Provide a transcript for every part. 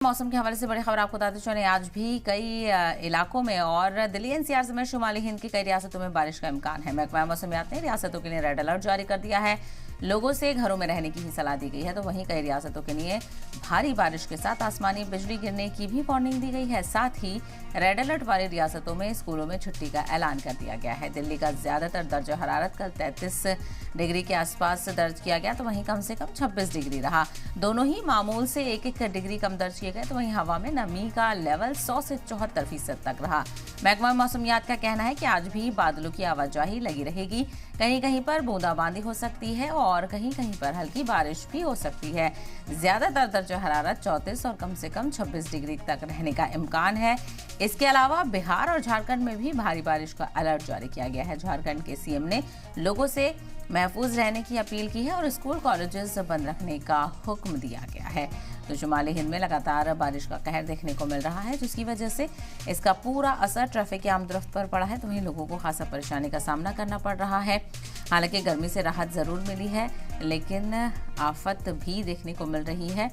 मौसम के हवाले से बड़ी खबर आपको बताते चलें। आज भी कई इलाकों में और दिल्ली एनसीआर समेत शुमाली हिंद की कई रियासतों में बारिश का इम्कान है। महकमा मौसमियात ने रियासतों के लिए रेड अलर्ट जारी कर दिया है। लोगों से घरों में रहने की ही सलाह दी गई है, तो वहीं कई रियासतों के लिए भारी बारिश के साथ आसमानी बिजली गिरने की भी वार्निंग दी गई है। साथ ही रेड अलर्ट वाली रियासतों में स्कूलों में छुट्टी का ऐलान कर दिया गया है। दिल्ली का ज्यादातर दर्जा हरारत कल 33 डिग्री के आसपास दर्ज किया गया, तो वहीं कम से कम 26 डिग्री रहा। दोनों ही मामूल से एक एक डिग्री कम दर्ज किए गए, तो वहीं हवा में नमी का लेवल 100 से 74% तक रहा। महकमा मौसमियात का कहना है कि आज भी बादलों की आवाजाही लगी रहेगी। कहीं कहीं पर बूंदाबांदी हो सकती है और कहीं कहीं पर हल्की बारिश भी हो सकती है। ज्यादातर दर्जा हरारत 34 और कम से कम 26 डिग्री तक रहने का इम्कान है। इसके अलावा बिहार और झारखंड में भी भारी बारिश का अलर्ट जारी किया गया है। झारखंड के सीएम ने लोगों से महफूज रहने की अपील की है और स्कूल कॉलेजेस बंद रखने का हुक्म दिया गया है। तो शुमाली हिंद में लगातार बारिश का कहर देखने को मिल रहा है, जिसकी वजह से इसका पूरा असर ट्रैफिक की आमदरफ्त पर पड़ा है, तो वहीं लोगों को खासा परेशानी का सामना करना पड़ रहा है। हालांकि गर्मी से राहत जरूर मिली है, लेकिन आफत भी देखने को मिल रही है।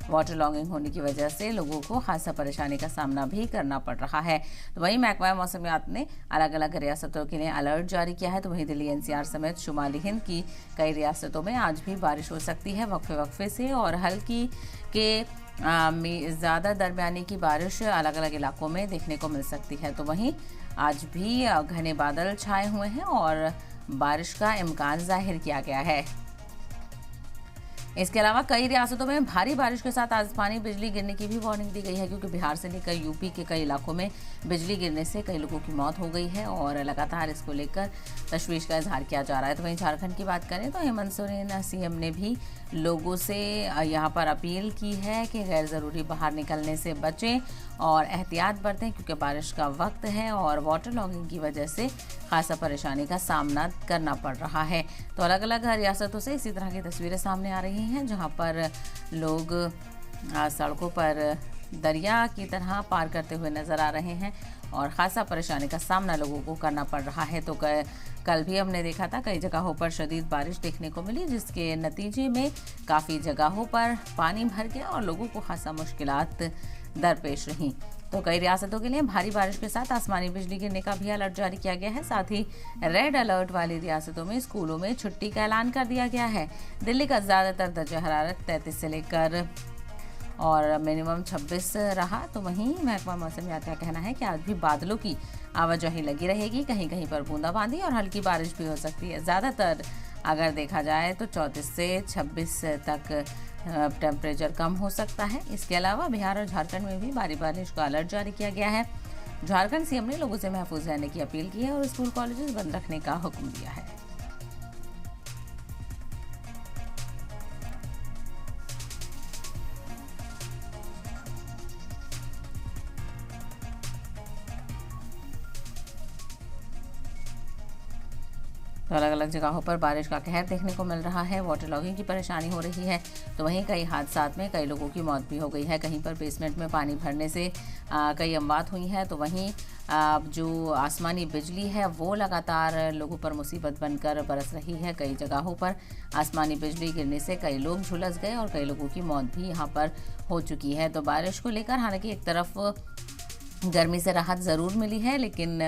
वाटर लॉगिंग होने की वजह से लोगों को खासा परेशानी का सामना भी करना पड़ रहा है। तो वहीं महकमा मौसमियात ने अलग अलग रियासतों के लिए अलर्ट जारी किया है। तो वहीं दिल्ली एनसीआर समेत शुमाली हिंद की कई रियासतों में आज भी बारिश हो सकती है, वक्फे वक्फे से, और हल्की के ज़्यादा दरमियानी की बारिश अलग अलग इलाकों में देखने को मिल सकती है। तो वहीं आज भी घने बादल छाए हुए हैं और बारिश का इम्कान जाहिर किया गया है। इसके अलावा कई रियासतों में भारी बारिश के साथ आसमानी बिजली गिरने की भी वार्निंग दी गई है, क्योंकि बिहार से लेकर यूपी के कई इलाकों में बिजली गिरने से कई लोगों की मौत हो गई है और लगातार इसको लेकर तशवीश का इजहार किया जा रहा है। तो वहीं झारखंड की बात करें तो हेमंत सोरेन सीएम ने भी लोगों से यहाँ पर अपील की है कि गैर ज़रूरी बाहर निकलने से बचें और एहतियात बरतें, क्योंकि बारिश का वक्त है और वाटर लॉगिंग की वजह से खासा परेशानी का सामना करना पड़ रहा है। तो अलग अलग रियासतों से इसी तरह की तस्वीरें सामने आ रही हैं, जहां पर लोग सड़कों पर दरिया की तरह पार करते हुए नज़र आ रहे हैं और ख़ासा परेशानी का सामना लोगों को करना पड़ रहा है। तो कल भी हमने देखा था कई जगहों पर शदीद बारिश देखने को मिली, जिसके नतीजे में काफ़ी जगहों पर पानी भर गया और लोगों को खासा मुश्किलात दरपेश रहीं। तो कई रियासतों के लिए भारी बारिश के साथ आसमानी बिजली गिरने का भी अलर्ट जारी किया गया है। साथ ही रेड अलर्ट वाली रियासतों में स्कूलों में छुट्टी का ऐलान कर दिया गया है। दिल्ली का ज़्यादातर दर्जा हरारत 33 से लेकर और मिनिमम 26 रहा। तो वहीं महकमा मौसमियात का कहना है कि आज भी बादलों की आवाजाही लगी रहेगी, कहीं कहीं पर बूंदाबांदी और हल्की बारिश भी हो सकती है। ज़्यादातर अगर देखा जाए तो 34 से 26 तक टेम्परेचर कम हो सकता है। इसके अलावा बिहार और झारखंड में भी भारी बारिश का अलर्ट जारी किया गया है। झारखंड सीएम ने लोगों से महफूज रहने की अपील की है और स्कूल कॉलेजेस बंद रखने का हुक्म दिया है। तो अलग अलग जगहों पर बारिश का कहर देखने को मिल रहा है। वाटर लॉगिंग की परेशानी हो रही है, तो वहीं कई हादसात में कई लोगों की मौत भी हो गई है। कहीं पर बेसमेंट में पानी भरने से कई अमवात हुई हैं। तो वहीं जो आसमानी बिजली है वो लगातार लोगों पर मुसीबत बनकर बरस रही है। कई जगहों पर आसमानी बिजली गिरने से कई लोग झुलस गए और कई लोगों की मौत भी यहाँ पर हो चुकी है। तो बारिश को लेकर हालांकि एक तरफ गर्मी से राहत ज़रूर मिली है, लेकिन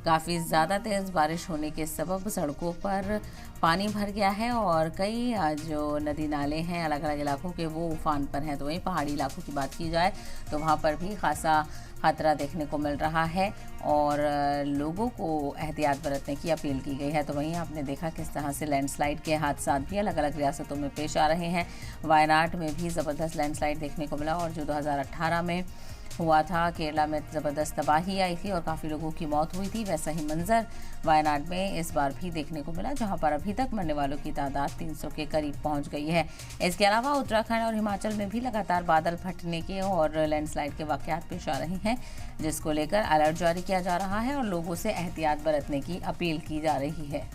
काफ़ी ज़्यादा तेज़ बारिश होने के सबब सड़कों पर पानी भर गया है और कई जो नदी नाले हैं अलग अलग इलाकों के वो उफान पर हैं। तो वहीं पहाड़ी इलाकों की बात की जाए तो वहाँ पर भी खासा खतरा देखने को मिल रहा है और लोगों को एहतियात बरतने की अपील की गई है। तो वहीं आपने देखा किस तरह से लैंडस्लाइड के हादसात भी अलग अलग रियासतों में पेश आ रहे हैं। वायनाड में भी ज़बरदस्त लैंडस्लाइड देखने को मिला और जो 2018 में हुआ था, केरला में ज़बरदस्त तबाही आई थी और काफ़ी लोगों की मौत हुई थी, वैसा ही मंजर वायनाड में इस बार भी देखने को मिला, जहां पर अभी तक मरने वालों की तादाद 300 के करीब पहुंच गई है। इसके अलावा उत्तराखंड और हिमाचल में भी लगातार बादल फटने के और लैंडस्लाइड के वाक़यात पेश आ रहे हैं, जिसको लेकर अलर्ट जारी किया जा रहा है और लोगों से एहतियात बरतने की अपील की जा रही है।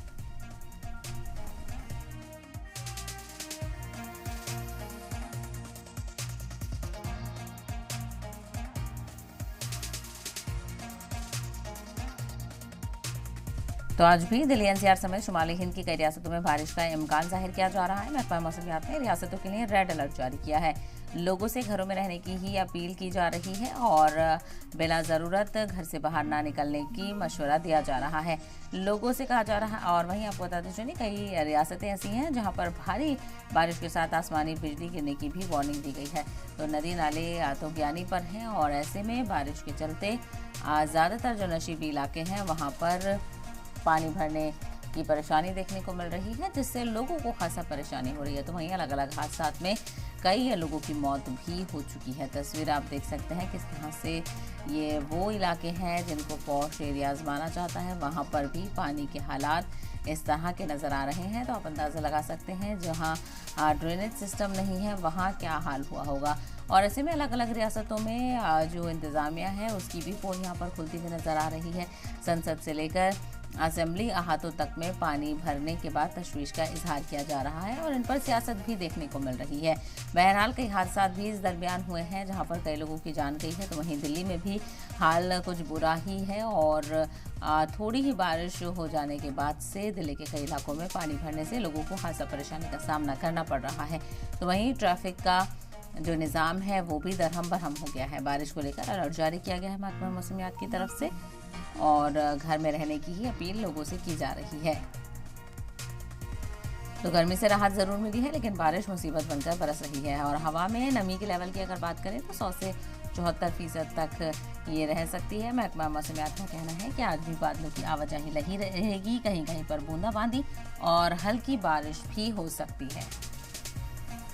तो आज भी दिल्ली एनसीआर समेत शुमाली हिंद की कई रियासतों में बारिश का इम्कान जाहिर किया जा रहा है। महकमा मौसमियात ने रियासतों के लिए रेड अलर्ट जारी किया है। लोगों से घरों में रहने की ही अपील की जा रही है और बिना ज़रूरत घर से बाहर ना निकलने की मशवरा दिया जा रहा है। लोगों से कहा जा रहा है। और वहीं आपको बताते चलिए कई रियासतें ऐसी हैं जहां पर भारी बारिश के साथ आसमानी बिजली गिरने की भी वार्निंग दी गई है। तो नदी नाले तो ज्ञानी पर हैं और ऐसे में बारिश के चलते ज़्यादातर जो नशीबी इलाके हैं वहाँ पर पानी भरने की परेशानी देखने को मिल रही है, जिससे लोगों को खासा परेशानी हो रही है। तो वहीं अलग अलग हादसात में कई लोगों की मौत भी हो चुकी है। तस्वीर आप देख सकते हैं किस तरह से ये वो इलाके हैं जिनको पॉश एरियाज माना जाता है, वहाँ पर भी पानी के हालात इस तरह के नज़र आ रहे हैं। तो आप अंदाज़ा लगा सकते हैं जहाँ ड्रेनेज सिस्टम नहीं है वहाँ क्या हाल हुआ होगा। और ऐसे में अलग अलग रियासतों में जो इंतज़ामिया है उसकी भी पोल यहाँ पर खुलती हुई नज़र आ रही है। संसद से लेकर असेंबली अहातों तक में पानी भरने के बाद तशवीश का इजहार किया जा रहा है और इन पर सियासत भी देखने को मिल रही है। बहरहाल कई हादसा भी इस दरमियान हुए हैं जहां पर कई लोगों की जान गई है। तो वहीं दिल्ली में भी हाल कुछ बुरा ही है और थोड़ी ही बारिश हो जाने के बाद से दिल्ली के कई इलाकों में पानी भरने से लोगों को खासा परेशानी का सामना करना पड़ रहा है। तो वहीं ट्रैफिक का जो निज़ाम है वो भी दरहम बरहम हो गया है। बारिश को लेकर अलर्ट जारी किया गया है महकमा मौसमियात की तरफ से और घर में रहने की ही अपील लोगों से की जा रही है। तो गर्मी से राहत ज़रूर मिली है लेकिन बारिश मुसीबत बनकर बरस रही है। और हवा में नमी के लेवल की अगर बात करें तो 100 से 74% तक ये रह सकती है। महकमा मौसमियात का कहना है कि आज भी बादलों की आवाजाही लगी रहेगी, कहीं कहीं पर बूंदाबांदी और हल्की बारिश भी हो सकती है।